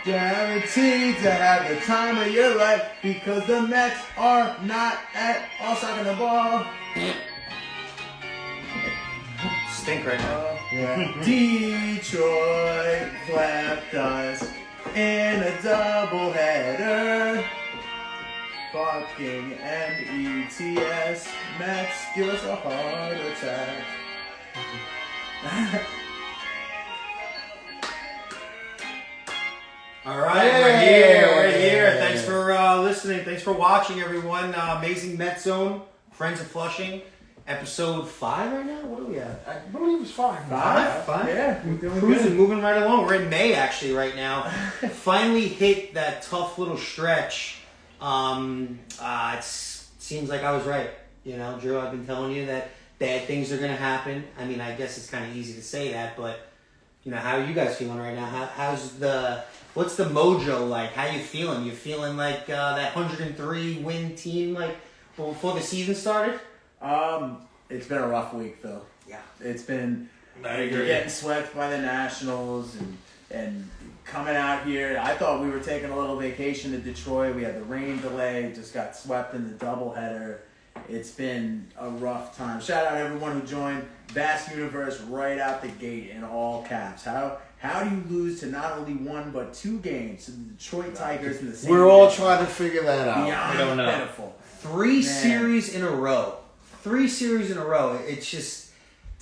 Guaranteed to have the time of your life because the Mets are not at all sucking the ball. Stink right now. Yeah. Detroit clapped us in a doubleheader. Fucking METS. Mets give us a heart attack. All right, we're here. Thanks for listening. Thanks for watching, everyone. Amazing Met Zone, Friends of Flushing, episode 5 right now. What are we at? I believe it's 5. 5? Yeah, we're doing Cruising, good. moving right along. We're in May actually right now. Finally hit that tough little stretch. It seems like I was right. You know, Drew, I've been telling you that bad things are gonna happen. I mean, I guess it's kind of easy to say that, but you know, how are you guys feeling right now? What's the mojo like? How you feeling? You feeling like that 103 win team like before the season started? It's been a rough week, Phil. Yeah. It's been I agree. getting swept by the Nationals and coming out here. I thought we were taking a little vacation to Detroit. We had the rain delay, just got swept in the doubleheader. It's been a rough time. Shout out everyone who joined Vast Universe right out the gate in all caps. How do you lose to not only 1 but 2 games to the Detroit Tigers in the same We're all day? trying to figure that out. Beyond I don't know. pitiful. 3 series in a row. 3 series in a row. It's just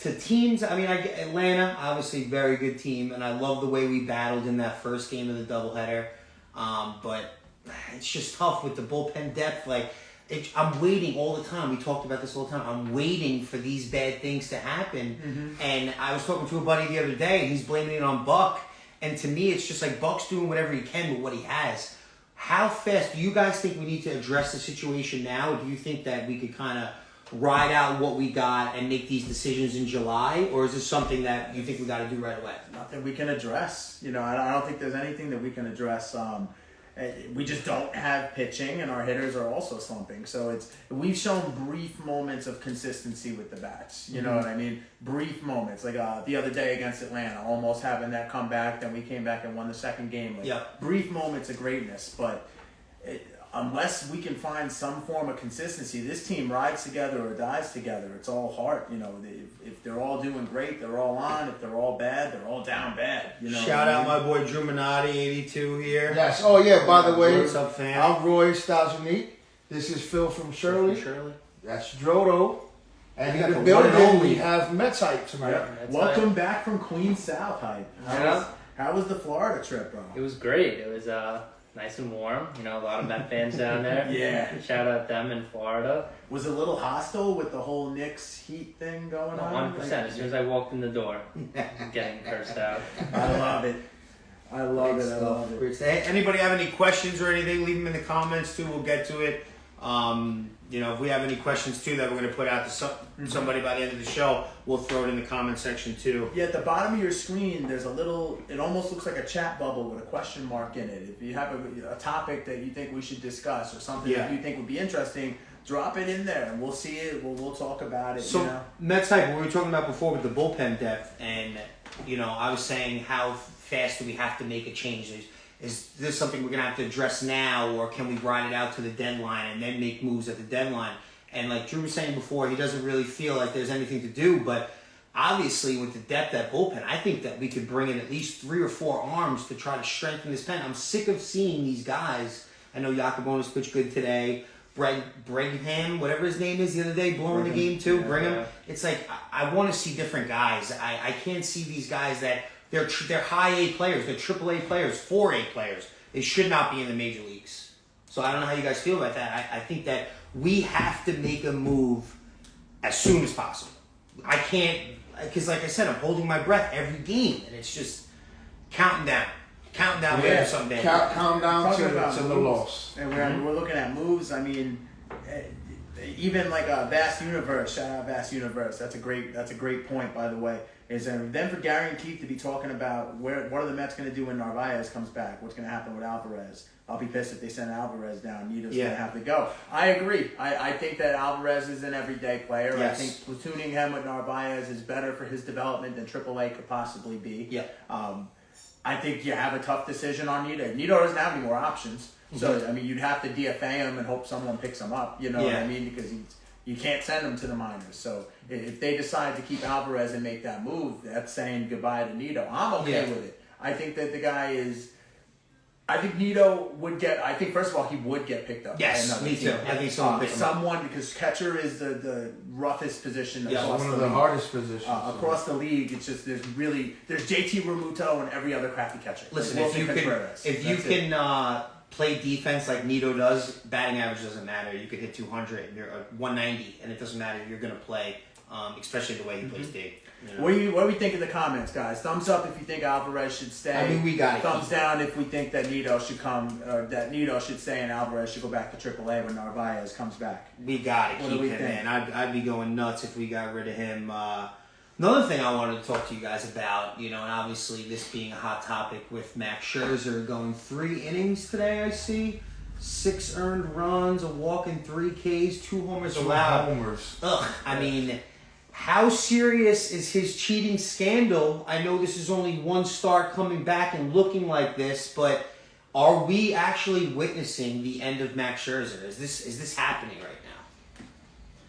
to teams. I mean, Atlanta, obviously very good team, and I love the way we battled in that first game of the doubleheader. But it's just tough with the bullpen depth. I'm waiting all the time. We talked about this all the time. I'm waiting for these bad things to happen. Mm-hmm. And I was talking to a buddy the other day, and he's blaming it on Buck. And to me, it's just like Buck's doing whatever he can with what he has. How fast do you guys think we need to address the situation now? Or do you think that we could kind of ride out what we got and make these decisions in July? Or is this something that you think we got to do right away? Nothing we can address. You know, I don't think there's anything that we can address. We just don't have pitching, and our hitters are also slumping. So we've shown brief moments of consistency with the bats. You know what I mean? Brief moments, like the other day against Atlanta, almost having that comeback. Then we came back and won the second game. Brief moments of greatness, but unless we can find some form of consistency, this team rides together or dies together. It's all heart. You know, if they're all doing great, they're all on. If they're all bad, they're all down bad. You know. Shout out my boy Drew Minotti, 82 here. Yes. Oh, yeah. By the way, What's up, fam? I'm Roy Stalzunique. This is Phil from Shirley. That's Drodo. And You got in the the one and building, only. we have Mets hype tonight. Yeah. Welcome back from Queens South, hype. How was the Florida trip, bro? It was great. It was nice and warm. You know, a lot of Met fans down there. Yeah. Shout out them in Florida. Was it a little hostile with the whole Knicks Heat thing going on? 100%. As soon as I walked in the door, getting cursed out. I love it. I love it. Hey, anybody have any questions or anything, leave them in the comments too. We'll get to it. You know, if we have any questions too that we're going to put out to somebody by the end of the show, we'll throw it in the comment section too. Yeah, at the bottom of your screen, there's a little, it almost looks like a chat bubble with a question mark in it. If you have a topic that you think we should discuss or something that you think would be interesting, drop it in there and we'll see it. We'll talk about it. So, you know? Mets type, what we were talking about before with the bullpen depth, and, you know, I was saying how fast do we have to make a change? Is this something we're going to have to address now, or can we ride it out to the deadline and then make moves at the deadline? And like Drew was saying before, he doesn't really feel like there's anything to do, but obviously with the depth at bullpen, I think that we could bring in at least 3 or 4 arms to try to strengthen this pen. I'm sick of seeing these guys. I know Yacobonis pitched good today. Brigham, whatever his name is, the other day, blowing the game too. Brigham. It's like, I want to see different guys. I can't see these guys that They're high A players. They're AAA players, 4A players. They should not be in the major leagues. So I don't know how you guys feel about that. I think that we have to make a move as soon as possible. I can't, because like I said, I'm holding my breath every game, and it's just counting down. Waiting for something. Count down to the moves, loss. and we're looking at moves. I mean, even like a Vast Universe. Shout out Vast Universe. That's a great point, by the way. Is then for Gary and Keith to be talking about what are the Mets going to do when Narvaez comes back? What's going to happen with Alvarez? I'll be pissed if they send Alvarez down. Nito's going to have to go. I agree. I think that Alvarez is an everyday player. Yes. I think platooning him with Narvaez is better for his development than AAA could possibly be. Yeah. I think you have a tough decision on Nito. Nito doesn't have any more options. So, I mean, you'd have to DFA him and hope someone picks him up. You know what I mean? Because you can't send him to the minors. So if they decide to keep Alvarez and make that move, that's saying goodbye to Nito. I'm okay with it. I think that the guy is... I think Nito would get... I think, first of all, he would get picked up. Yes, by me team. too. I think someone because catcher is the roughest position. Yeah, one of the hardest positions. Across the league, it's just there's JT Realmuto and every other crappy catcher. Listen, if you can play defense like Nito does, batting average doesn't matter. You could hit 200 and you're 190, and it doesn't matter. You're going to play, especially the way he plays D. You know? What do we think in the comments, guys? Thumbs up if you think Alvarez should stay. I mean, we got it. Thumbs down if we think that Nito should come, or that Nito should stay and Alvarez should go back to AAA when Narvaez comes back. We got to keep him, man. I'd be going nuts if we got rid of him. Another thing I wanted to talk to you guys about, and obviously this being a hot topic with Max Scherzer going 3 innings today, I see. 6 earned runs, a walk and 3 Ks, 2 homers allowed. I mean... How serious is his cheating scandal? I know this is only one start coming back and looking like this, but are we actually witnessing the end of Max Scherzer? Is this happening right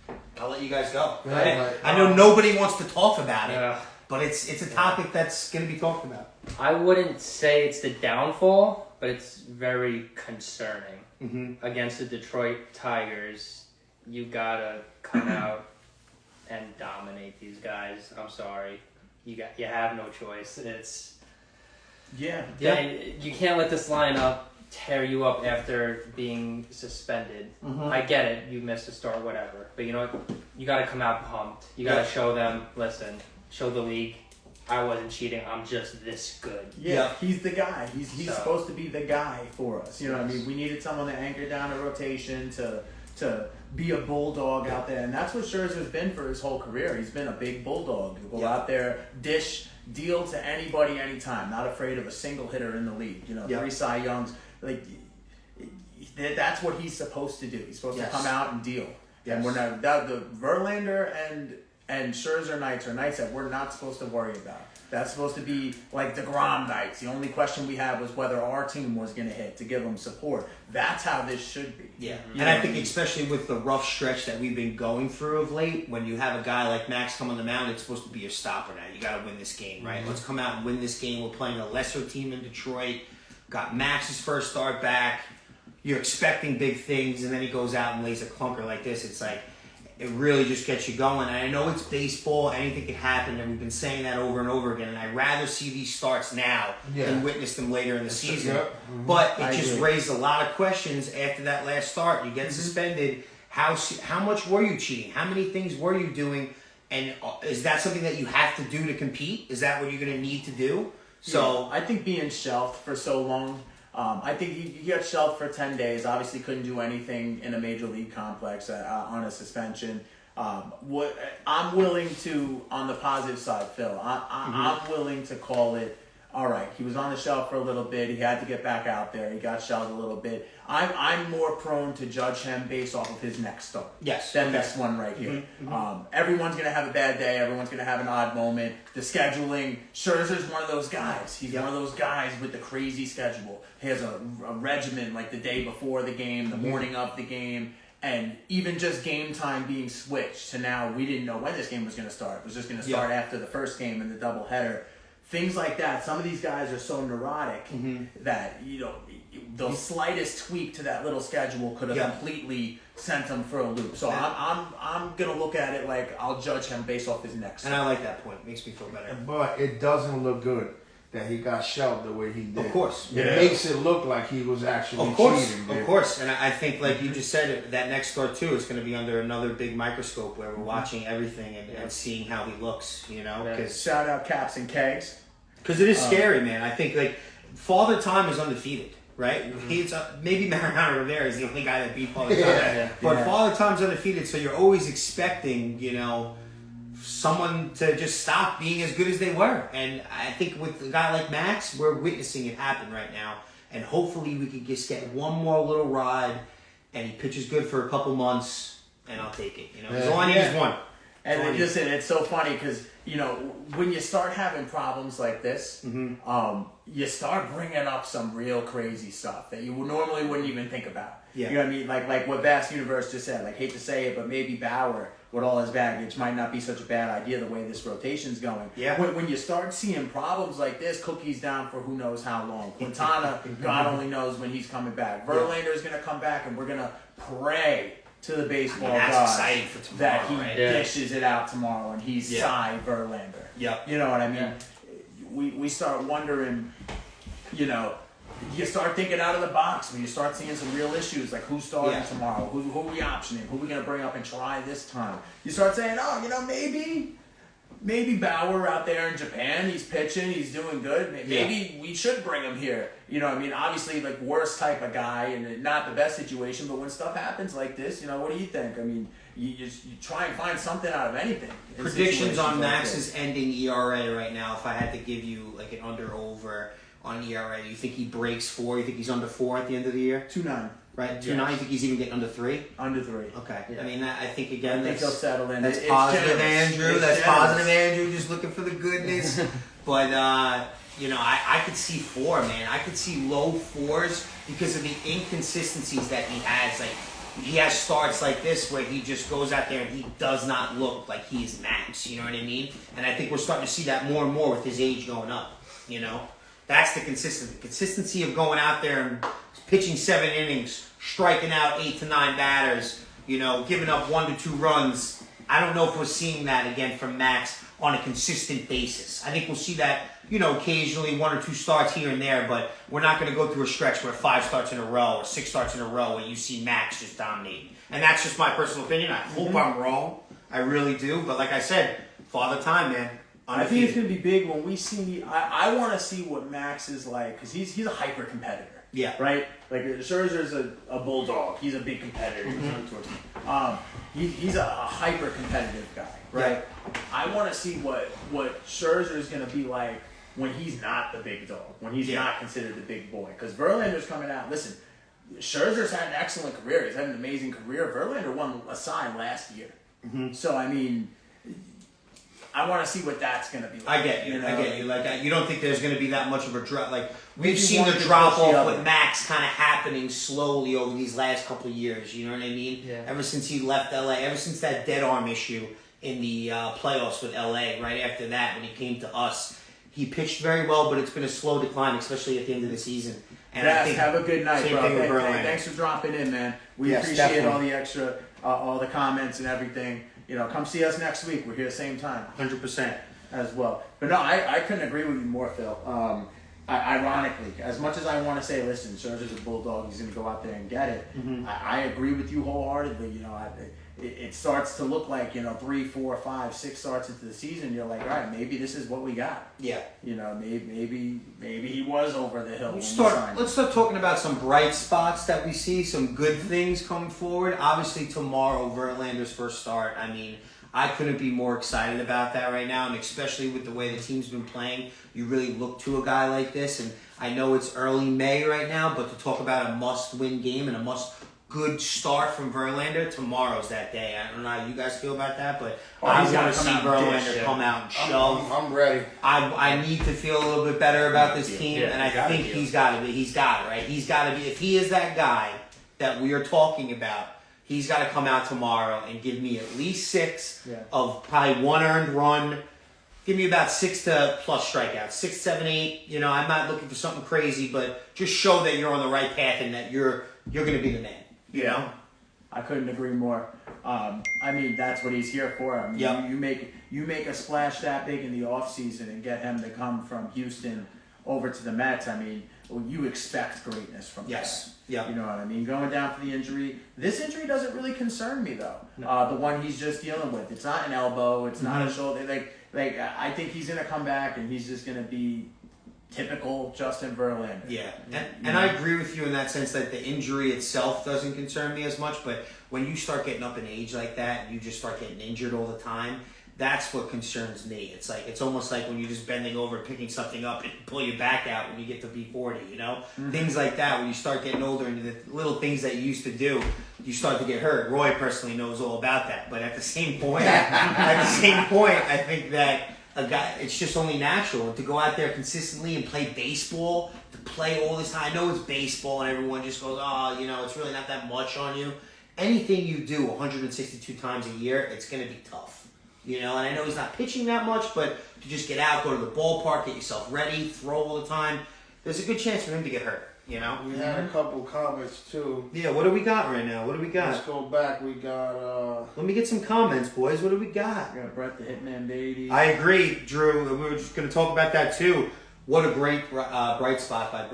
now? I'll let you guys go. I know nobody wants to talk about it, but it's a topic that's going to be talked about. I wouldn't say it's the downfall, but it's very concerning. Against the Detroit Tigers, you gotta come out and dominate these guys. I'm sorry, you have no choice. It's you can't let this lineup tear you up after being suspended. I get it, you missed a start, whatever, but you know what? You got to come out pumped. You got to show them. Listen, show the league. I wasn't cheating. I'm just this good. Yeah, he's the guy. He's supposed to be the guy for us. You know what I mean? We needed someone to anchor down a rotation to be a bulldog out there, and that's what Scherzer's been for his whole career. He's been a big bulldog. He'll go out there, deal to anybody, anytime. Not afraid of a single hitter in the league. 3 Cy Youngs. That's what he's supposed to do. He's supposed to come out and deal. And we're not the Verlander and Scherzer nights are nights that we're not supposed to worry about. That's supposed to be like the DeGrom nights. The only question we had was whether our team was going to hit to give them support. That's how this should be. Yeah, and I think especially with the rough stretch that we've been going through of late, when you have a guy like Max come on the mound, it's supposed to be your stopper now. You got to win this game, right? Let's come out and win this game. We're playing a lesser team in Detroit. Got Max's first start back. You're expecting big things, and then he goes out and lays a clunker like this. It's like, it really just gets you going. And I know it's baseball, anything can happen, and we've been saying that over and over again, and I'd rather see these starts now than witness them later in the season. But it just raised a lot of questions after that last start. You get suspended. How much were you cheating? How many things were you doing? And is that something that you have to do to compete? Is that what you're going to need to do? So I think being shelved for so long, I think he got shelved for 10 days. Obviously couldn't do anything in a major league complex on a suspension. I'm willing to, on the positive side, Phil, I'm willing to call it, all right, he was on the shelf for a little bit. He had to get back out there. He got shelved a little bit. I'm more prone to judge him based off of his next start. Yes. Than this one right here. Everyone's going to have a bad day. Everyone's going to have an odd moment. The scheduling, Scherzer's one of those guys. He's one of those guys with the crazy schedule. He has a regimen like the day before the game, the morning of the game, and even just game time being switched to now we didn't know when this game was going to start. It was just going to start after the first game in the doubleheader. Things like that. Some of these guys are so neurotic that, the slightest tweak to that little schedule could have completely sent him for a loop. So I'm gonna look at it like I'll judge him based off his next. And I like that point. It makes me feel better. But it doesn't look good. that he got shelved the way he did. Of course. It makes it look like he was actually cheating. Of course. And I think, like you just said, that next start, too, is going to be under another big microscope where we're watching everything and seeing how he looks, you know? Cause, shout out Caps and Kegs. Because it is scary, man. I think, like, Father Time is undefeated, right? He's maybe Mariano Rivera is the only guy that beat Father Time. But Father Time's undefeated, so you're always expecting, you know, someone to just stop being as good as they were. And I think with a guy like Max, we're witnessing it happen right now. And hopefully we can just get one more little ride and he pitches good for a couple months and I'll take it. You know, because all I need is one. And it's so funny because, you know, when you start having problems like this, you start bringing up some real crazy stuff that you normally wouldn't even think about. Yeah. You know what I mean? Like what Vast Universe just said. Like, hate to say it, but maybe Bauer, with all his baggage, might not be such a bad idea the way this rotation's going. Yeah. When you start seeing problems like this, Cookie's down for who knows how long. Quintana, God only knows when he's coming back. Verlander's going to come back, and we're going to pray to the baseball gods that he dishes it out tomorrow and he's Cy Verlander. Yep. You know what I mean? We start wondering, you know, you start thinking out of the box when you start seeing some real issues like who's starting tomorrow, who are we optioning, who are we going to bring up and try this time. You start saying, oh, you know, maybe Bauer out there in Japan, he's pitching, he's doing good. Maybe we should bring him here. You know what I mean? Obviously, like, worst type of guy and not the best situation, but when stuff happens like this, you know, what do you think? I mean, you try and find something out of anything. Predictions on Max's ending ERA right now, if I had to give you, like, an under-over on ERA, you think he breaks 4? You think he's under 4 at the end of the year? 2.9. Right, 2.9. You think he's even getting under 3? Under 3. Okay. Yeah. I mean, I think again, I think he'll settle in. That's It's positive, generous. Andrew. That's positive, Andrew. Just looking for the goodness. But you know, I could see 4, man. I could see low 4s because of the inconsistencies that he has. Like, he has starts like this where he just goes out there and he does not look like he's Max. You know what I mean? And I think we're starting to see that more and more with his age going up. You know, that's the consistency of going out there and pitching 7 innings, striking out 8 to 9 batters, you know, giving up 1 to 2 runs. I don't know if we're seeing that again from Max on a consistent basis. I think we'll see that, you know, occasionally 1 or 2 starts here and there, but we're not going to go through a stretch where 5 starts in a row or 6 starts in a row where you see Max just dominating. And that's just my personal opinion. I hope I'm wrong. I really do. But like I said, Father Time, man. I think it's going to be big when we see. I want to see what Max is like because he's a hyper competitor. Yeah. Right? Like, Scherzer's a bulldog. He's a big competitor. He's a hyper competitive guy. Right? Yeah. I want to see what Scherzer is going to be like when he's not the big dog, when he's not considered the big boy. Because Verlander's coming out. Listen, Scherzer's had an excellent career. He's had an amazing career. Verlander won a Cy last year. So, I mean, I want to see what that's going to be like. I get you. You know? I get you. Like, you don't think there's going to be that much of a drop. Like, we've seen the drop off with Max kind of happening slowly over these last couple of years. You know what I mean? Yeah. Ever since he left LA, ever since that dead arm issue in the playoffs with LA, right after that, when he came to us, he pitched very well, but it's been a slow decline, especially at the end of the season. And yes, I think have a good night, same bro. thing with Verlander. Thanks for dropping in, man. We Yes, appreciate definitely. all the extra, all the comments and everything. You know, come see us next week. We're here same time. 100%. As well. But no, I couldn't agree with you more, Phil. Ironically, as much as I want to say, listen, Scherzer's a bulldog, he's going to go out there and get it, I agree with you wholeheartedly. You know, it starts to look like, you know, 3, 4, 5, 6 starts into the season, you're like, all right, maybe this is what we got. Yeah. You know, maybe he was over the hill. Let's start talking about some bright spots that we see, some good things coming forward. Obviously, tomorrow, Verlander's first start. I mean, I couldn't be more excited about that right now, and especially with the way the team's been playing, you really look to a guy like this, and I know it's early May right now, but to talk about a must-win game and a must-good start from Verlander, tomorrow's that day. I don't know how you guys feel about that, but I want to see Verlander come out and shove. I'm ready. I need to feel a little bit better about this team, and I think he's got to be. He's got it, right? He's got to be. If he is that guy that we are talking about, he's got to come out tomorrow and give me at least 6 of probably 1 earned run. Give me about 6 to plus strikeouts, 6, 7, 8. You know, I'm not looking for something crazy, but just show that you're on the right path and that you're going to be the man. You know, I couldn't agree more. I mean, that's what he's here for. I mean, you make a splash that big in the off season and get him to come from Houston over to the Mets, I mean, you expect greatness from Yes. the Yeah. guy. You know what I mean? Going down for the injury. This injury doesn't really concern me though. The one he's just dealing with. It's not an elbow. It's not a shoulder. Like I think he's gonna come back and he's just gonna be typical Justin Verlander. Yeah, and I agree with you in that sense that the injury itself doesn't concern me as much, but when you start getting up in age like that and you just start getting injured all the time, that's what concerns me. It's like it's almost like when you're just bending over, picking something up, and pull your back out when you get to B40. You know, things like that. When you start getting older and the little things that you used to do, you start to get hurt. Roy personally knows all about that. But at the same point, I think that a guy, it's just only natural to go out there consistently and play baseball. To play all this time, I know it's baseball, and everyone just goes, "Oh, you know, it's really not that much on you." Anything you do 162 times a year, it's going to be tough. You know, and I know he's not pitching that much, but to just get out, go to the ballpark, get yourself ready, throw all the time, there's a good chance for him to get hurt, you know? We had a couple comments too. Yeah, what do we got right now? What do we got? Let's go back. We got Let me get some comments, boys. What do we got? We got Brett the Hitman Beatty. I agree, Drew. We were just going to talk about that too. What a great bright spot by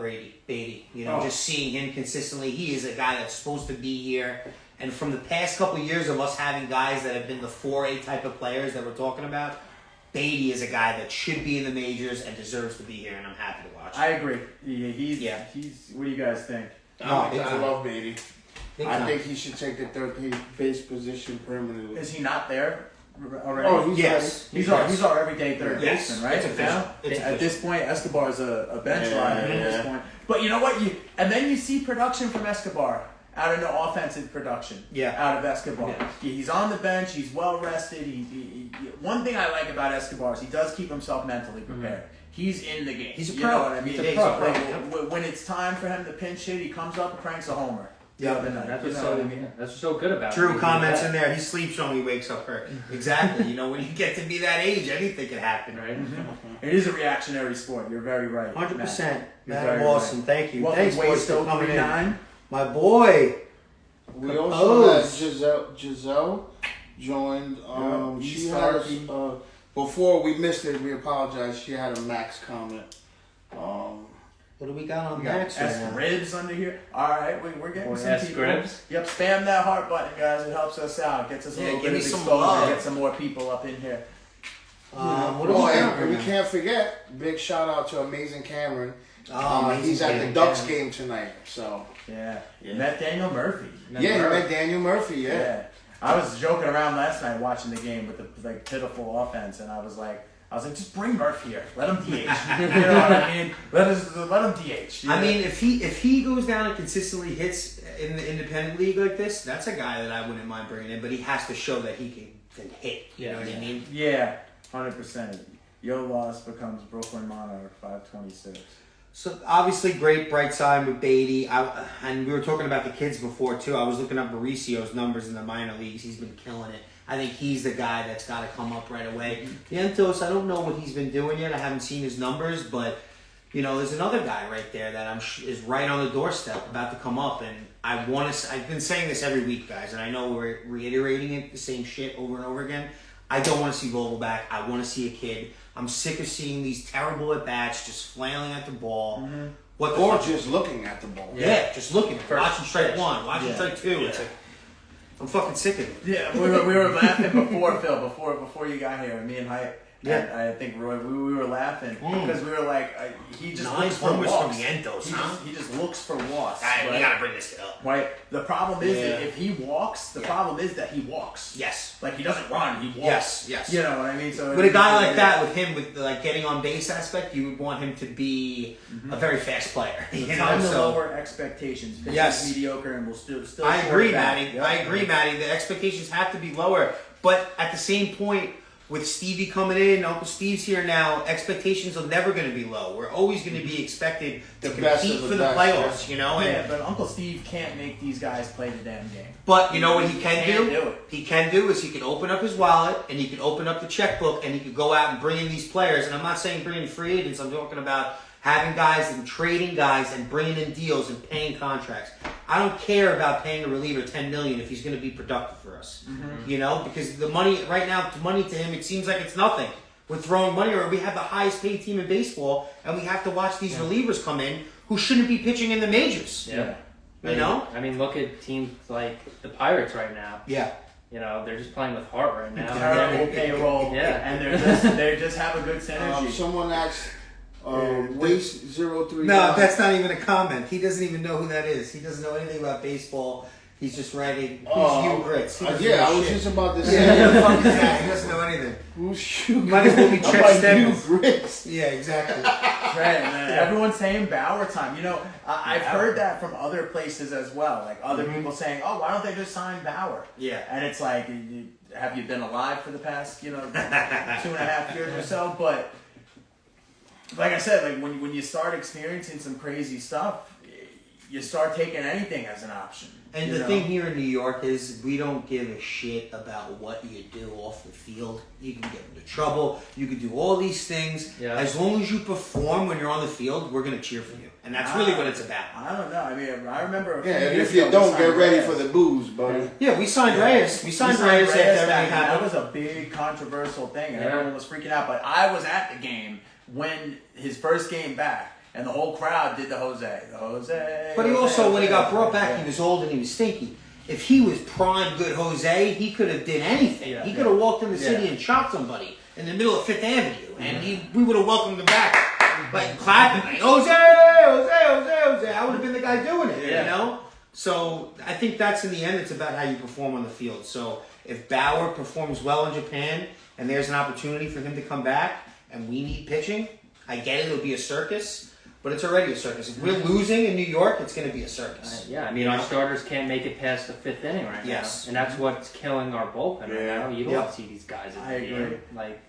Beatty. You know, just seeing him consistently. He is a guy that's supposed to be here. And from the past couple of years of us having guys that have been the 4A type of players that we're talking about, Beatty is a guy that should be in the majors and deserves to be here, and I'm happy to watch. I agree. He's. What do you guys think? I love Beatty. Big I time. think he should take the third base position permanently. Is he not there already? Oh, Yes. He's our everyday third Yes. baseman, right? It's official. Now, It's at this point, Escobar's a bench Yeah, rider at yeah. this point. But you know what? And then you see production from Escobar out of the offensive production. Yeah. Out of Escobar. Yeah. He's on the bench. He's well rested. One thing I like about Escobar is he does keep himself mentally prepared. He's in the game. He's a You pro. know what I mean? He's a pro. When it's time for him to pinch hit, he comes up and cranks a homer. Yeah. The other night. That's You what's know so what I mean? that's what's so good about Drew him. comments in there. He sleeps when he wakes up hurt. Exactly. You know, when you get to be that age, anything can happen. Right? It is a reactionary sport. You're very right. 100%. Matt. You're Matt, very awesome. Thank you. Welcome, Thanks, boys, for Wasto coming in. 39. My boy. We also had Compose. Giselle joined. She East had Harvey. before we missed it. We apologize. She had a Max comment. What do we got on We got Max right S now? Ribs under here. All right, we're getting Or some S people. Gribs. Yep, spam that heart button, guys. It helps us out. Gets us a Yeah, little give bit me of some exposure. love. Get some more people up in here. What do we got and right we now? can't forget. Big shout out to Amazing Cameron. Amazing He's at Cameron. the Ducks game tonight. So Yeah. Met Daniel Murphy. he met Daniel Murphy. Yeah. I was joking around last night watching the game with the pitiful offense, and I was like, just bring Murphy here. Let him DH. You know what I mean? Let him DH. I mean, if he goes down and consistently hits in the independent league like this, that's a guy that I wouldn't mind bringing in. But he has to show that he can hit. You know what I mean? Yeah, 100%. Yo loss becomes Brooklyn Monarch 526. So obviously, great bright side with Beatty. And we were talking about the kids before too. I was looking up Mauricio's numbers in the minor leagues. He's been killing it. I think he's the guy that's got to come up right away. Vientos, I don't know what he's been doing yet. I haven't seen his numbers, but you know, there's another guy right there that is right on the doorstep, about to come up. And I've been saying this every week, guys, and I know we're reiterating it, the same shit over and over again. I don't want to see Vogel back. I want to see a kid. I'm sick of seeing these terrible at bats, just flailing at the ball. What the or fuck? just looking at the ball. Yeah, just looking at it. First Watching strike pitch. one, watching Yeah. strike two. It's like, I'm fucking sick of it. Yeah, we were laughing before Phil, before you got here, me and Hype. Yeah. And I think Roy, we were laughing because we were like, he just 9 looks for homers from walks. Vientos, huh? He just looks for walks. We right? gotta bring this kid up. Right. The problem is that Yeah. if he walks, the problem is that he walks. Yes. Like he doesn't run, he walks. Yes. You know what I mean? So With a guy like that, with him, with like getting on base aspect, you would want him to be a very fast player. It's You know, time to so lower expectations. Pitch Yes. is mediocre and will still. I score agree, back. Matty. Yep. I agree, Matty. The expectations have to be lower, but at the same point, with Stevie coming in, Uncle Steve's here now, expectations are never going to be low. We're always going to be expected to The best compete of the for the best, playoffs, you know? Yeah, And, but Uncle Steve can't make these guys play the damn game. but you know what he can Can't do? do it. He can do is he can open up his wallet and he can open up the checkbook and he could go out and bring in these players. And I'm not saying bring in free agents. I'm talking about having guys and trading guys and bringing in deals and paying contracts. I don't care about paying a reliever $10 million if he's going to be productive for us. You know, because the money right now, the money to him, it seems like it's nothing. we're throwing money, or we have the highest paid team in baseball, and we have to watch these relievers come in who shouldn't be pitching in the majors. Yeah. You know? I mean, look at teams like the Pirates right now. Yeah. You know, they're just playing with heart right now. Terrible payroll. Yeah. And they just have a good synergy. Someone asked, Waste 03. No, that's not even a comment. He doesn't even know who that is. He doesn't know anything about baseball. He's just writing, who's Hugh Grits? Yeah, I was just about to say. Yeah, who the fuck is that? He doesn't know anything. Who's Hugh Might as well be Chet Hugh Steggles. Grits? Yeah, exactly. Right, man. Everyone's saying Bauer time. You know, I've heard that from other places as well. Like other people saying, "Oh, why don't they just sign Bauer?" Yeah. And it's like, have you been alive for the past, 2.5 years or so? But like I said, like when you start experiencing some crazy stuff, you start taking anything as an option. And the thing here in New York is we don't give a shit about what you do off the field. You can get into trouble. You can do all these things. Yeah. As long as you perform when you're on the field, we're going to cheer for you. And that's really what it's about. I don't know. I mean, I remember. Yeah, and if you don't, get ready for the booze, buddy. Yeah, we signed Reyes. We signed Reyes after everything That happened. was a big controversial thing, and everyone was freaking out. But I was at the game when his first game back. And the whole crowd did the Jose. But he also, when he got brought back, he was old and he was stinky. If he was prime good Jose, he could have did anything. He could have walked in the city and shot somebody in the middle of Fifth Avenue, and we would have welcomed him back, like clapping, like Jose. I would have been the guy doing it, you know. So I think that's in the end, it's about how you perform on the field. So if Bauer performs well in Japan, and there's an opportunity for him to come back, and we need pitching, I get it. It'll be a circus. But it's already a circus. If we're losing in New York, it's going to be a circus. I mean, our starters can't make it past the 5th inning right now. And that's what's killing our bullpen right now. You don't see these guys in the game.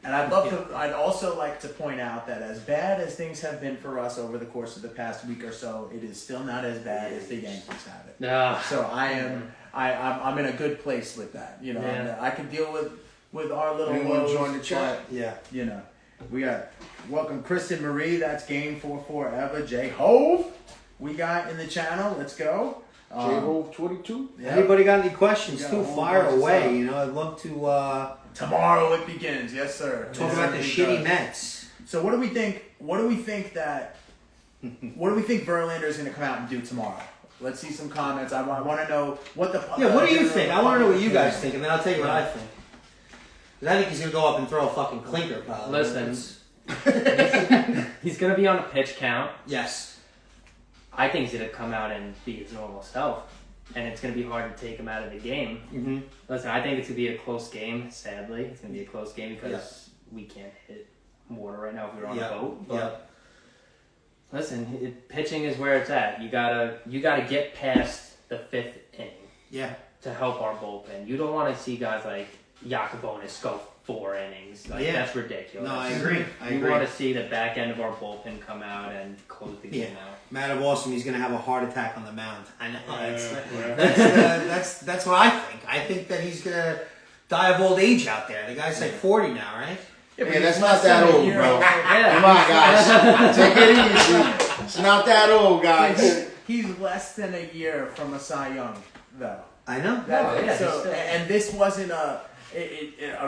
And I'd also like to point out that as bad as things have been for us over the course of the past week or so, it is still not as bad as the Yankees have it. So I'm in a good place with that. You know, I can deal with our little woes. Join the chat. You know, we got welcome Kristen Marie. That's game 44 Eva J Hove. We got in the channel. Let's go. J Hove 22. Anybody got any questions too? Fire away. Stuff. You know, I'd love to. Tomorrow it begins. Yes, sir. Talk about the shitty Mets. So what do we think? What do we think Verlander is going to come out and do tomorrow? Let's see some comments. I want to know what the. What do you think? I want to know what you guys think, and then I'll tell you what I think. Because I think he's going to go up and throw a fucking clinker, probably. Listen, he's going to be on a pitch count. Yes. I think he's going to come out and be his normal self. And it's going to be hard to take him out of the game. Mm-hmm. Listen, I think it's going to be a close game, sadly. It's going to be a close game because we can't hit water right now if we were on a boat. But listen, pitching is where it's at. You gotta get past the 5th inning. Yeah. To help our bullpen. You don't want to see guys like Yacobonis go 4 innings. That's ridiculous. No, I agree. You want to see the back end of our bullpen come out and close the game out. Matt of Awesome, he's going to have a heart attack on the mound. I know. That's what I think. I think that he's going to die of old age out there. The guy's like 40 now, right? Yeah, but that's not that old, bro. Come on, guys. Take it easy. It's not that old, guys. He's less than a year from a Cy Young, though. I know. And this wasn't a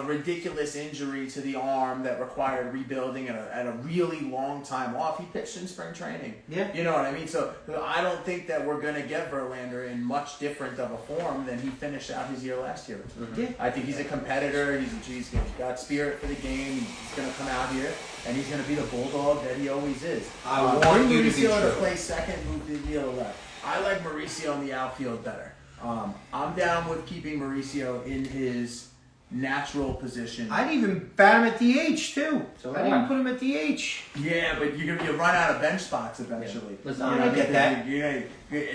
ridiculous injury to the arm that required rebuilding and a really long time off. He pitched in spring training. Yeah. You know what I mean? So I don't think that we're going to get Verlander in much different of a form than he finished out his year last year. Mm-hmm. Yeah. I think he's a competitor. He's got spirit for the game. He's going to come out here and he's going to be the bulldog that he always is. I want you to be Mauricio true. to play second, move the deal left. I like Mauricio in the outfield better. I'm down with keeping Mauricio in his natural position. I'd even bat him at DH too. So I'd even put him at DH. Yeah, but you run out of bench spots eventually. Yeah. Listen, I get that.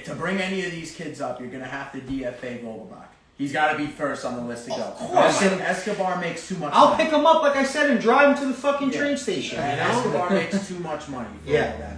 To bring any of these kids up, you're going to have to DFA Vogelbach. He's got to be first on the list to go. Of course. Escobar makes too much I'll money. pick him up, like I said, and drive him to the fucking train station. And You know? Escobar makes too much money for all that.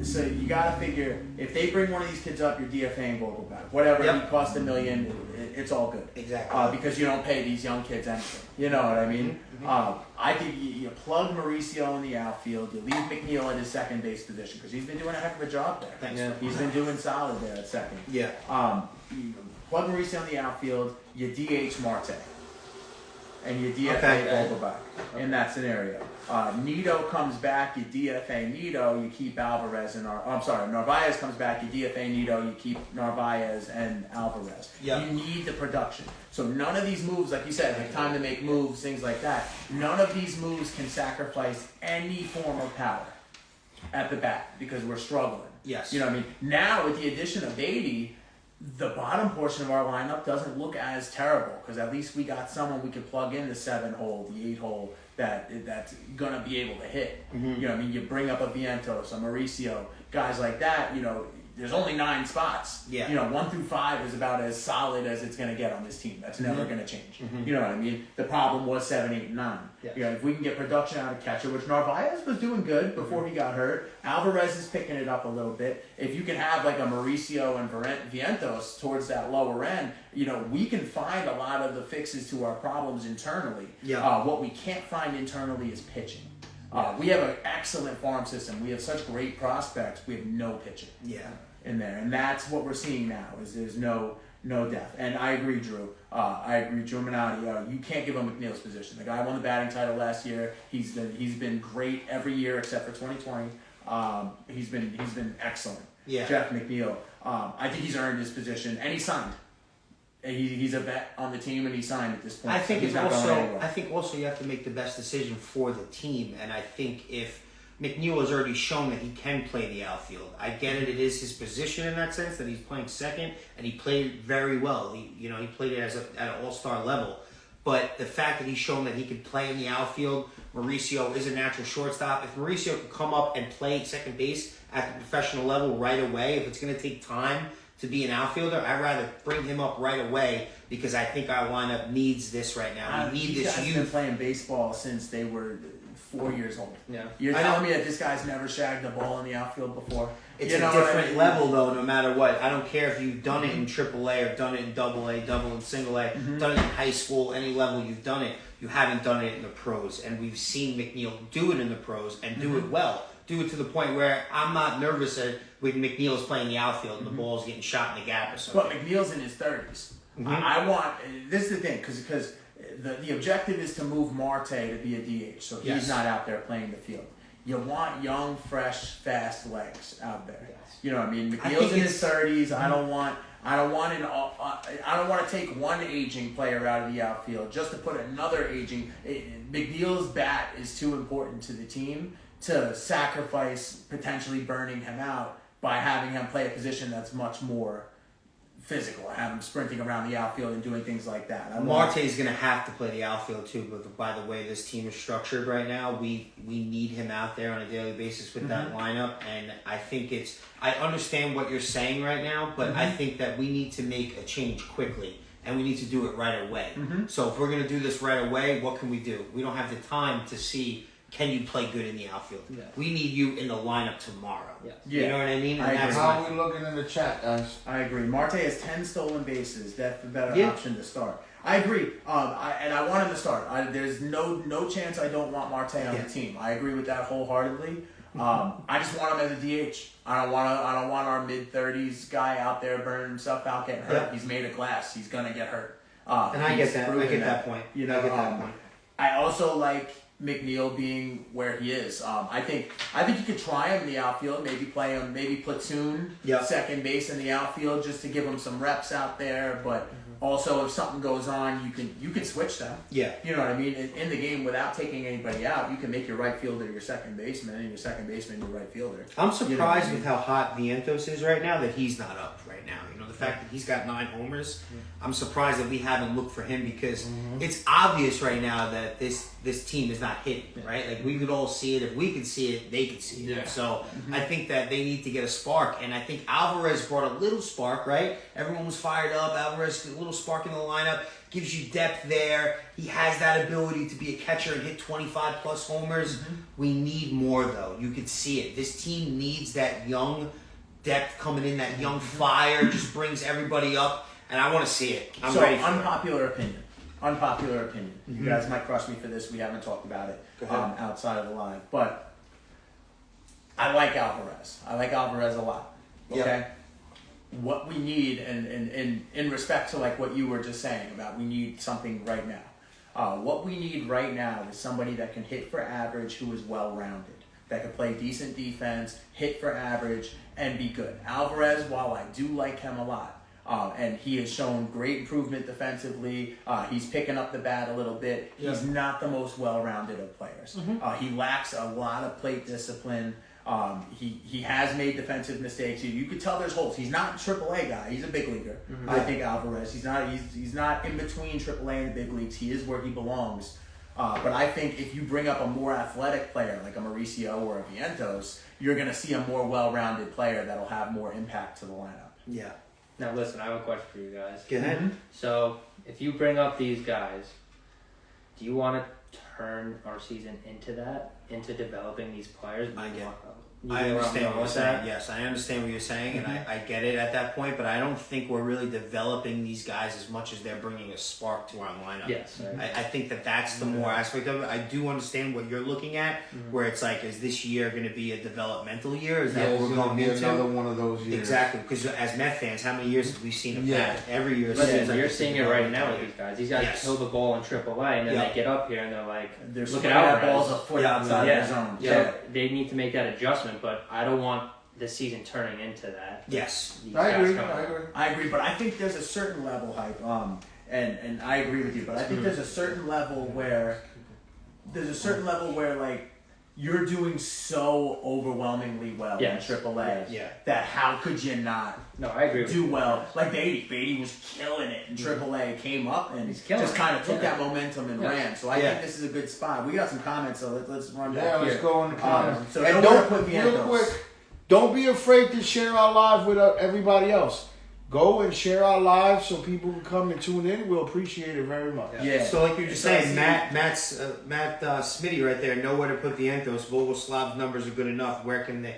So you got to figure, if they bring one of these kids up, you're DFAing Vogelbach. Whatever, he cost $1 million, it's all good. Exactly. Because you don't pay these young kids anything. You know what I mean? Mm-hmm. I think you plug Mauricio in the outfield, you leave McNeil in his second base position, because he's been doing a heck of a job there. Thanks. Yeah. He's been doing solid there at second. Yeah. You plug Mauricio in the outfield, you DH Marte. and you DFA Vogelbach in that scenario. Nito comes back, you DFA Nito, you keep Alvarez and Narvaez comes back, you DFA Nito, you keep Narvaez and Alvarez. Yep. You need the production. So none of these moves, like you said, like time to make moves, things like that, none of these moves can sacrifice any form of power at the bat because we're struggling. Yes. You know what I mean? Now with the addition of 80, the bottom portion of our lineup doesn't look as terrible because at least we got someone we could plug in the 7-hole, the 8-hole that's gonna be able to hit. Mm-hmm. You know what I mean? You bring up a Vientos, a Mauricio, guys like that. You know, there's only 9 spots. Yeah. You know, 1 through 5 is about as solid as it's gonna get on this team. That's never gonna change. You know what I mean? The problem was 7, 8, and 9. Yeah. You know, if we can get production out of catcher, which Narvaez was doing good before he got hurt. Alvarez is picking it up a little bit. If you can have like a Mauricio and Vientos towards that lower end, you know, we can find a lot of the fixes to our problems internally. Yeah. What we can't find internally is pitching. We have an excellent farm system. We have such great prospects. We have no pitching. Yeah. In there, and that's what we're seeing now. Is there's no depth. And I agree, Drew. Drew Minotti. You can't give him McNeil's position. The guy won the batting title last year. He's been great every year except for 2020. He's been excellent. Yeah. Jeff McNeil. I think he's earned his position, and he signed. He's a vet on the team, and he signed at this point. I think so he's not going anywhere. I think also you have to make the best decision for the team, and I think if McNeil has already shown that he can play the outfield. I get it; it is his position in that sense that he's playing second, and he played it very well. He played it at an all-star level. But the fact that he's shown that he can play in the outfield, Mauricio is a natural shortstop. If Mauricio could come up and play second base at the professional level right away, if it's going to take time to be an outfielder, I'd rather bring him up right away because I think our lineup needs this right now. We need These this guys youth. have been playing baseball since they were 4 years old. Yeah. You're telling me that this guy's never shagged the ball in the outfield before? It's You a know what I different mean? level, though, no matter what. I don't care if you've done it in AAA or done it in AA, double and single A, done it in high school, any level you've done it. You haven't done it in the pros. And we've seen McNeil do it in the pros and do it well. Do it to the point where I'm not nervous when McNeil's playing the outfield and the ball's getting shot in the gap or something. But McNeil's in his 30s. I want, this is the thing, because the objective is to move Marte to be a DH, so he's not out there playing the field. You want young, fresh, fast legs out there. Yes. You know what I mean? McNeil's in his 30s. I don't want to take one aging player out of the outfield just to put another aging. McNeil's bat is too important to the team to sacrifice potentially burning him out by having him play a position that's much more physical. Have him sprinting around the outfield and doing things like that. Marte is going to have to play the outfield too, but by the way this team is structured right now, we need him out there on a daily basis with that lineup, and I think I understand what you're saying right now, but I think that we need to make a change quickly, and we need to do it right away. So if we're going to do this right away, what can we do? We don't have the time to see, can you play good in the outfield? Yeah. We need you in the lineup tomorrow. Yes. You know what I mean? I agree. that's How my are we looking in the chat, guys? I agree. Marte has 10 stolen bases. That's the better Yeah. option to start. I agree. I want him to start. There's no chance I don't want Marte on the team. I agree with that wholeheartedly. I just want him as a DH. I don't want our mid-30s guy out there burning himself out, getting hurt. Yeah. He's made of glass. He's gonna get hurt. And I get he's that. I proven get that point. You know, I get that point. I also like McNeil being where he is. I think you could try him in the outfield, maybe play him, maybe platoon second base in the outfield just to give him some reps out there. But also, if something goes on, you can switch them. Yeah. You know what I mean? In the game, without taking anybody out, you can make your right fielder your second baseman, and your second baseman your right fielder. I'm surprised You know with how hot Vientos is right now that he's not up right now. You know, the fact that he's got 9 homers, I'm surprised that we haven't looked for him because it's obvious right now that this team is not hitting, right? Like, we could all see it. If we could see it, they could see it. Yeah. So I think that they need to get a spark, and I think Alvarez brought a little spark, right? Everyone was fired up. Alvarez, a little spark in the lineup, gives you depth there. He has that ability to be a catcher and hit 25-plus homers. We need more, though. You could see it. This team needs that young depth coming in, that young fire, just brings everybody up, and I want to see it. I'm ready for it. Unpopular opinion. You guys might crush me for this. We haven't talked about it Go ahead. outside of the live, but I like Alvarez. I like Alvarez a lot. Okay. Yep. What we need, and in respect to like what you were just saying about, we need something right now. What we need right now is somebody that can hit for average, who is well-rounded, that can play decent defense, hit for average, and be good. Alvarez, while I do like him a lot, and he has shown great improvement defensively, he's picking up the bat a little bit. Yeah. He's not the most well-rounded of players. He lacks a lot of plate discipline. He has made defensive mistakes. You could tell there's holes. He's not a AAA guy. He's a big leaguer. I think Alvarez. He's not in between AAA and the big leagues. He is where he belongs. But I think if you bring up a more athletic player like a Mauricio or a Vientos, you're going to see a more well-rounded player that'll have more impact to the lineup. Yeah. Now listen, I have a question for you guys. Go ahead. So if you bring up these guys, do you want to turn our season into developing these players? I understand what you're saying. Yes, I understand what you're saying, and I get it at that point, but I don't think we're really developing these guys as much as they're bringing a spark to our lineup. Yes. I think that's the more aspect of it. I do understand what you're looking at, where it's like, is this year going to be a developmental year? Is that what we're going into? Another one of those years. Exactly, because as Met fans, how many years have we seen of that? Every year. Listen, you're seeing it right now with these guys. These guys kill the ball in AAA, and then they get up here and they're like, They're look swinging at that ball's a foot outside the zone. So they need to make that adjustment, but I don't want the season turning into that. Yes. I agree. I agree, but I think there's a certain level, Hype, and I agree with you, but I think there's a certain level where like you're doing so overwhelmingly well in AAA that how could you not I agree with do well? Like Beatty was killing it in AAA, came up and just kind of took that momentum and ran. So I think this is a good spot. We got some comments, so let's run back here. Let's go in the comments. So and real quick, don't be afraid to share our live with everybody else. Go and share our live so people can come and tune in. We'll appreciate it very much. Yeah. So like you were just saying, Matt Smitty right there, nowhere to put Vientos. Vogelslav's numbers are good enough. Where can they?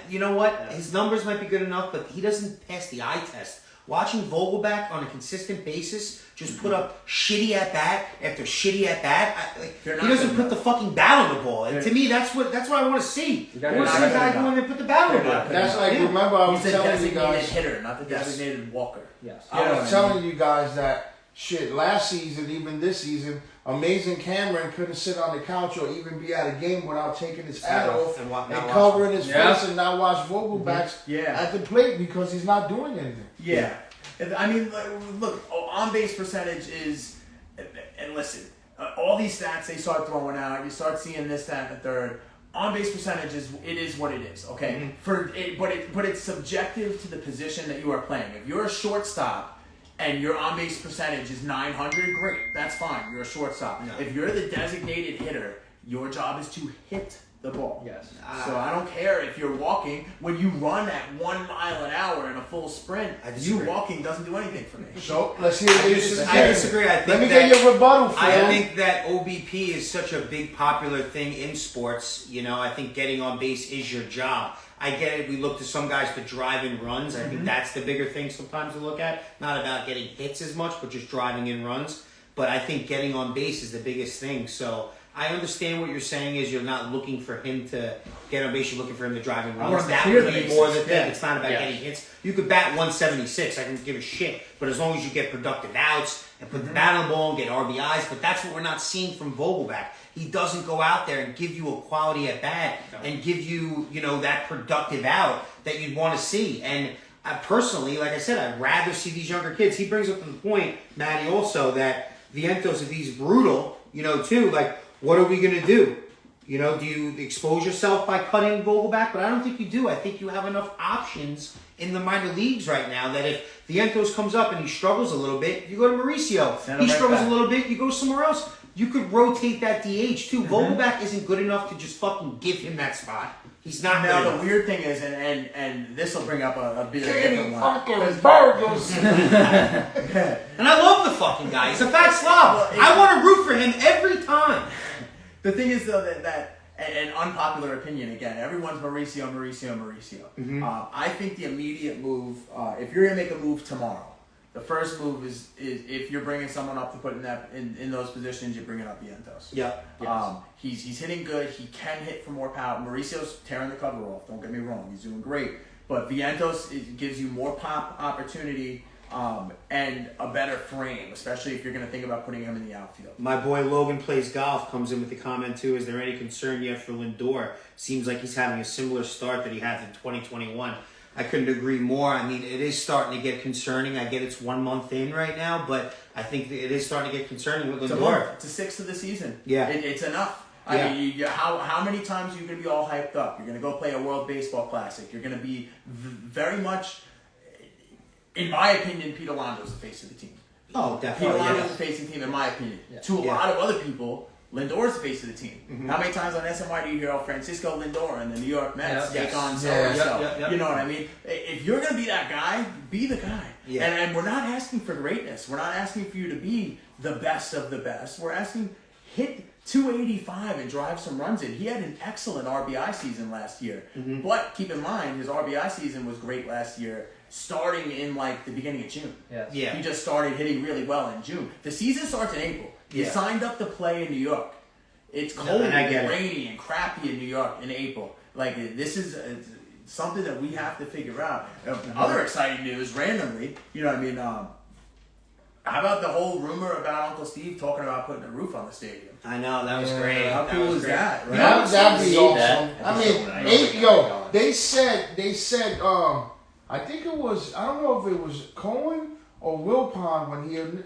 You know what? His numbers might be good enough, but he doesn't pass the eye test. Watching Vogelback on a consistent basis just put up shitty at bat after shitty at bat. He doesn't put the fucking bat on the ball. And to me, that's what I want to see. I want to see a guy go in and put the bat on the ball. That's like, remember I was telling you guys. He's a designated hitter, not the designated walker. Yes. I was telling you guys that shit last season, even this season, Amazing Camren couldn't sit on the couch or even be at a game without taking his hat off and covering his face and not watch Vogelbacks at the plate because he's not doing anything. Yeah. I mean, look, on-base percentage is, and listen, all these stats they start throwing out, you start seeing this, that, and the third. On-base percentage is what it is, okay? But it's subjective to the position that you are playing. If you're a shortstop and your on-base percentage is 900, great, that's fine. You're a shortstop. No. If you're the designated hitter, your job is to hit the ball. Yes. So I don't care if you're walking. When you run at 1 mile an hour in a full sprint, you walking doesn't do anything for me. So let's hear what you say. I disagree. I think Let me get your rebuttal, Phil. I think that OBP is such a big popular thing in sports. You know, I think getting on base is your job. I get it. We look to some guys for driving runs. I think that's the bigger thing sometimes to look at. Not about getting hits as much, but just driving in runs. But I think getting on base is the biggest thing. So I understand what you're saying is you're not looking for him to get on base. You're looking for him to drive in runs. That would be more the thing. It's not about getting hits. You could bat 176. I can give a shit. But as long as you get productive outs and put the bat on the ball and get RBIs. But that's what we're not seeing from Vogelback. He doesn't go out there and give you a quality at bat and give you, that productive out that you'd want to see. And personally, like I said, I'd rather see these younger kids. He brings up the point, Matty, also, that Vientos, if he's brutal, too, like, what are we going to do? Do you expose yourself by cutting Vogelback? But I don't think you do. I think you have enough options in the minor leagues right now that if Vientos comes up and he struggles a little bit, you go to Mauricio. He struggles a little bit, you go somewhere else. You could rotate that DH too. Vogelback isn't good enough to just fucking give him that spot. He's not. Now the weird thing is, and this will bring up a bit of a different one. Burgers. And I love the fucking guy. He's a fat slob. I want to root for him every time. The thing is though that an unpopular opinion again. Everyone's Mauricio. I think the immediate move, if you're gonna make a move tomorrow. The first move is if you're bringing someone up to put in those positions, you're bringing up Vientos. Yeah. Yes. He's hitting good. He can hit for more power. Mauricio's tearing the cover off. Don't get me wrong. He's doing great. But Vientos gives you more pop opportunity. and a better frame, especially if you're going to think about putting him in the outfield. My boy Logan Plays Golf comes in with the comment too. Is there any concern yet for Lindor? Seems like he's having a similar start that he had in 2021. I couldn't agree more. I mean, it is starting to get concerning. I get it's 1 month in right now, but I think it is starting to get concerning with Lindor. It's a sixth of the season. Yeah. It's enough. Yeah. I mean, how many times are you going to be all hyped up? You're going to go play a World Baseball Classic. You're going to be very much, in my opinion, Pete Alonso's the face of the team. Oh, Pete definitely. Alonso's the face of the team, in my opinion. To a lot of other people, Lindor's the face of the team. Mm-hmm. How many times on SNY do you hear Francisco Lindor and the New York Mets take on so-and-so? You know what I mean? If you're going to be that guy, be the guy. Yeah. And we're not asking for greatness. We're not asking for you to be the best of the best. We're asking hit 285 and drive some runs in. He had an excellent RBI season last year. Mm-hmm. But keep in mind, his RBI season was great last year, starting in like the beginning of June. Yes. Yeah. He just started hitting really well in June. The season starts in April. He signed up to play in New York. It's cold and rainy and crappy in New York in April. Like, this is something that we have to figure out. Other exciting news, randomly, you know what I mean? How about the whole rumor about Uncle Steve talking about putting a roof on the stadium? I know, that was great. How cool is that? Right? That'd be awesome. That. I mean, they said, I think it was, I don't know if it was Cohen or Wilpon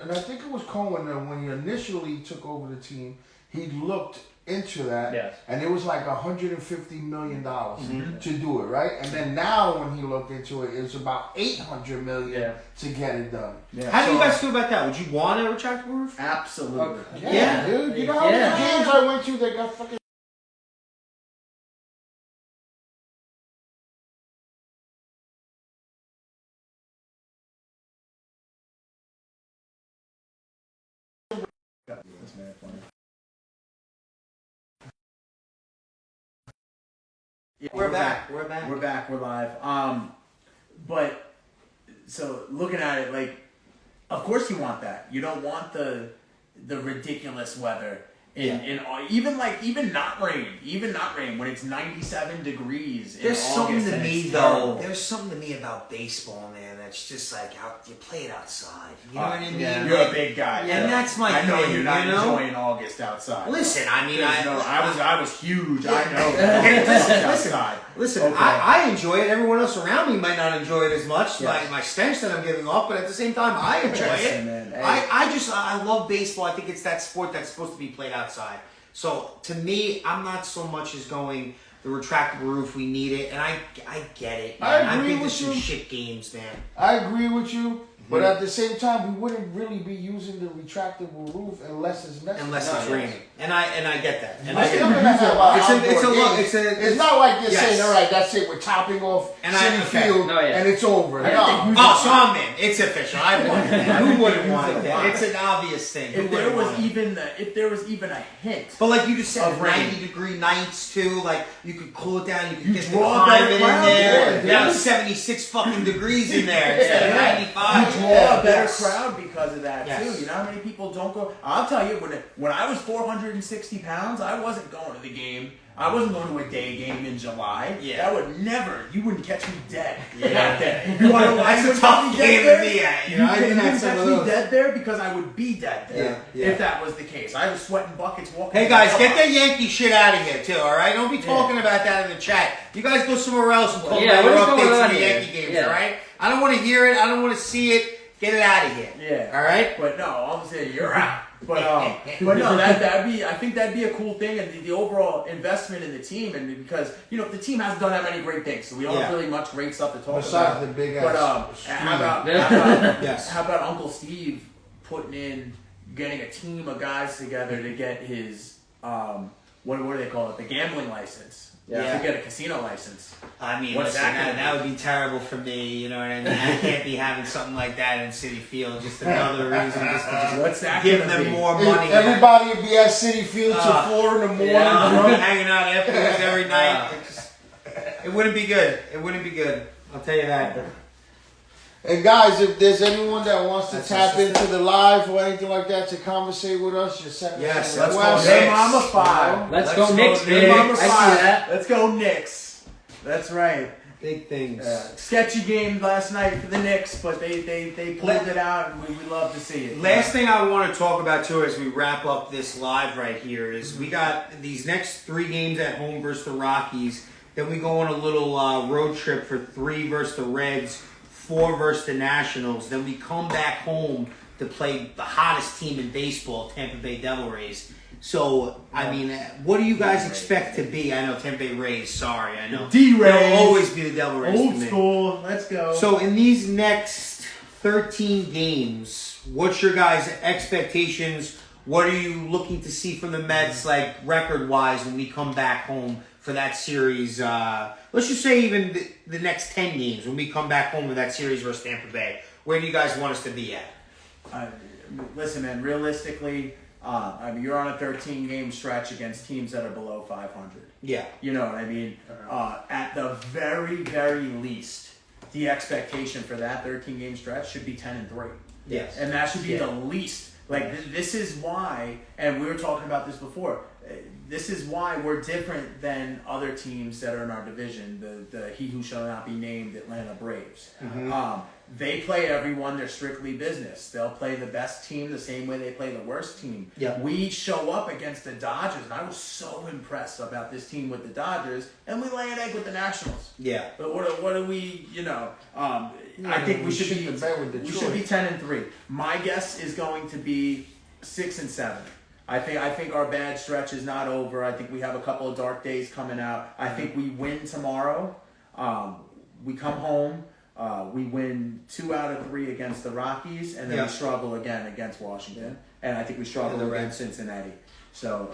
and I think it was Cohen when he initially took over the team, he looked into that, and it was like $150 million to do it, right? And then now when he looked into it, it's about $800 million to get it done. Yeah. How do you guys feel about that? Would you want a retractable roof? Absolutely. Yeah, dude. You know how many games I went to that got fucking. Yeah, We're back. We're live. But so looking at it, like, of course you want that. You don't want the ridiculous weather in even not rain when it's 97 degrees. There's in something August to and me it's though. terrible. There's something to me about baseball, man. That's just like how you play it outside. You know what I mean? Yeah. You're a big guy, and that's my I know thing, you're not you know? enjoying August outside. Listen, I mean, I was huge. I know. Listen, Okay. I enjoy it. Everyone else around me might not enjoy it as much. Yes. My stench that I'm giving off, but at the same time, I enjoy it. Man. Hey. I love baseball. I think it's that sport that's supposed to be played outside. So to me, I'm not so much as going the retractable roof. We need it, and I get it. Man. I agree think with there's some you. shit games, man. I agree with you, but at the same time, we wouldn't really be using the retractable roof unless it's necessary. Unless it's raining, and I get that. And We're I still get gonna have our outdoor games. It's not like you're saying, all right, that's it. We're topping off City Field, and it's over. No. Oh, so I'm in. It's official. I want it. Who wouldn't want it? It's an obvious thing. If there was even a hint. But like you just said, of rain. 90-degree nights too. Like you could cool it down. You could get the draw a climate better in crowd, there. yeah, Now dude. 76 fucking degrees in there instead of 95. You draw a better crowd because of that too. You know how many people don't go? I'll tell you, when I was 460 pounds, I wasn't going to the game. I wasn't going to a day game in July. Yeah. You wouldn't catch me dead. Yeah. That day. You want to know why That's you a tough wouldn't catch me game dead to be there? at. You know, I didn't have some catch of me those. dead there because I would be dead there Yeah. if that was the case. I was sweating buckets walking. Hey guys, get that Yankee shit out of here too, alright? Don't be talking about that in the chat. You guys go somewhere else and talk about your what's going updates on on the here? Yankee games, alright? I don't want to hear it. I don't want to see it. Get it out of here. Yeah. Alright? But no, all of a sudden you're out. But no, I think that'd be a cool thing, and the overall investment in the team, and because the team hasn't done that many great things, so we don't have really much great stuff to talk Besides about. the big But ass. how about Uncle Steve getting a team of guys together to get his what do they call it? The gambling license. Yeah. To get a casino license. I mean, What's listen, that that would be terrible for me, you know what I mean? I can't be having something like that in City Field, just another reason just to What's that give gonna them be? more money. Everybody would be at City Field till 4 in the morning. Hanging out afterwards every night. It wouldn't be good. It wouldn't be good. I'll tell you that. And guys, if there's anyone that wants to tap into the live or anything like that to conversate with us, just send us a Let's request. go Hey Mama 5. Let's go Knicks, Hey baby. Mama I 5. see that. Let's go Knicks. That's right. Big things. Sketchy game last night for the Knicks, but they pulled it out, and we love to see it. Last thing I want to talk about, too, as we wrap up this live right here is we got these next 3 games at home versus the Rockies. Then we go on a little road trip for 3 versus the Reds, 4 versus the Nationals. Then we come back home to play the hottest team in baseball, Tampa Bay Devil Rays. So, I mean, what do you guys expect to be? I know Tampa Bay Rays, sorry, I know. D-Rays. They'll always be the Devil Rays Old to me. school, let's go. So, in these next 13 games, what's your guys' expectations? What are you looking to see from the Mets, like, record-wise, when we come back home for that series? Let's just say even the next 10 games, when we come back home with that series versus Tampa Bay. Where do you guys want us to be at? Listen, man, realistically, I mean, you're on a 13-game stretch against teams that are below 500. Yeah. You know what I mean? At the very, very least, the expectation for that 13-game stretch should be 10-3. Yes. And that should be the least. Like, this is why, and we were talking about this before, this is why we're different than other teams that are in our division, the he who shall not be named Atlanta Braves. Mm-hmm. They play everyone, they're strictly business. They'll play the best team the same way they play the worst team. Yep. We show up against the Dodgers, and I was so impressed about this team with the Dodgers, and we lay an egg with the Nationals. Yeah. But what do we, I think we should be 10-3. My guess is going to be 6-7. I think our bad stretch is not over. I think we have a couple of dark days coming out. I think we win tomorrow. We come home. We win 2 out of 3 against the Rockies, and then we struggle again against Washington. And I think we struggle against Cincinnati. So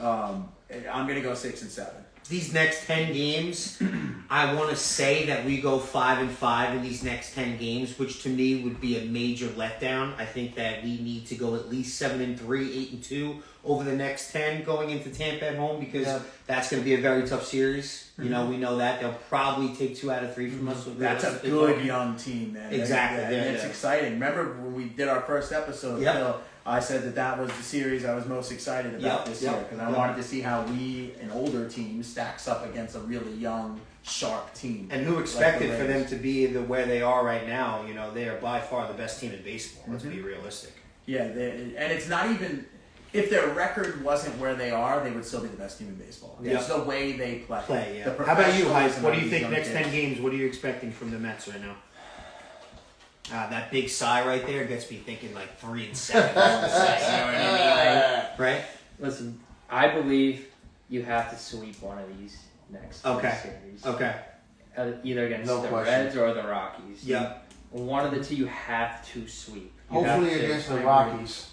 I'm going to go 6-7. These next 10 games, I want to say that we go 5-5 in these next 10 games, which to me would be a major letdown. I think that we need to go at least 7-3, 8-2 over the next 10 going into Tampa at home, because that's going to be a very tough series. You know, we know that. They'll probably take 2 out of 3 from us. That's a good young team, man. Exactly. It's exciting. Remember when we did our first episode, Phil, I said that was the series I was most excited about this year, because I wanted to see how we, an older team, stacks up against a really young, sharp team. And who expected for them to be where they are right now? You know, they are by far the best team in baseball. Let's be realistic. Yeah, and it's not even... If their record wasn't where they are, they would still be the best team in baseball. It's the way they play. How about you, Heist? What do you think next 10 games? What are you expecting from the Mets right now? That big sigh right there gets me thinking like 3-7. You know what I mean? Right? Listen, I believe you have to sweep one of these next series. Okay. Either against the Reds or the Rockies. Yeah. One of the two you have to sweep. Hopefully against the Rockies.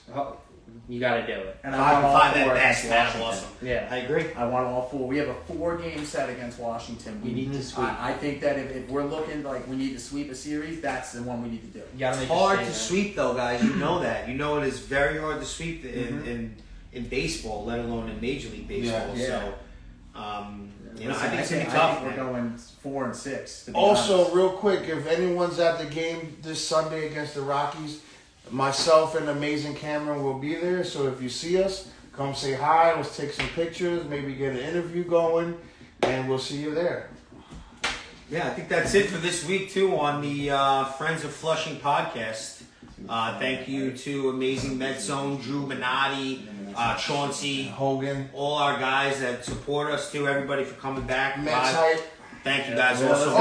You got to do it. And I want all 4 against Washington. Awesome. Yeah, I agree. I want all 4. We have a 4-game set against Washington. We need to sweep. I think that if we're looking like we need to sweep a series, that's the one we need to do. It's hard to sweep, though, guys. You know that. You know it is very hard to sweep in baseball, let alone in Major League Baseball. Yeah. So, I think it's going to be tough. We're going 4-6. To be Also, honest. real quick, if anyone's at the game this Sunday against the Rockies, myself and Amazing Camren will be there. So if you see us, come say hi. Let's take some pictures. Maybe get an interview going, and we'll see you there. Yeah, I think that's it for this week, too, on the Friends of Flushing podcast. Thank you to Amazing Med Zone, Drew Minotti, Chauncey, Hogan, all our guys that support us, too. Everybody for coming back. Mets hype. Thank you guys also.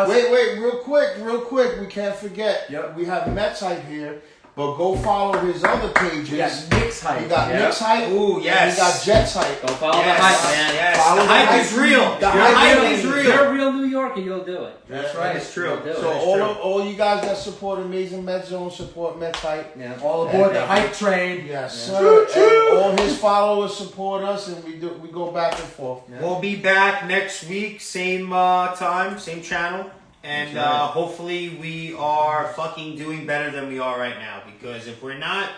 Wait, real quick. We can't forget. Yep. We have Mets hype here, but go follow his other pages. We got Knicks hype. We got Knicks hype. Ooh, yes. And we got Jets hype. Go follow the hype, man. Yes. Follow The hype is real. The hype is real. You're a real New Yorker, you'll do it. That's right. It's true. You'll do it. So all you guys that support Amazing Med Zone support Mets hype. Yeah. All aboard the hype train. Yes, sir. And all his followers support us, and we go back and forth. Yeah. We'll be back next week, same time, same channel. And hopefully we are fucking doing better than we are right now. Because if we're not,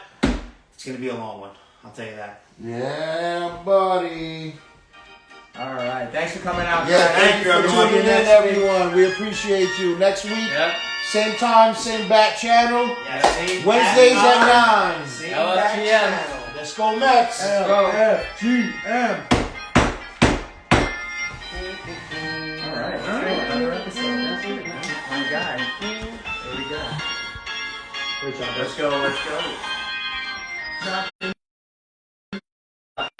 it's going to be a long one. I'll tell you that. Yeah, buddy. All right. Thanks for coming out. Yeah, guys. thank you for tuning in, everyone. We appreciate you. Next week, same time, same back channel. Yeah, same Wednesdays back at 9. Same LFGM. back channel. Let's go Mets. LFGM. All right. Let's do another episode. Great job. Let's go.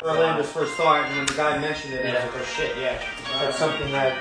Orlando's first thought, and when the guy mentioned it, I was like, oh shit, yeah. That's something that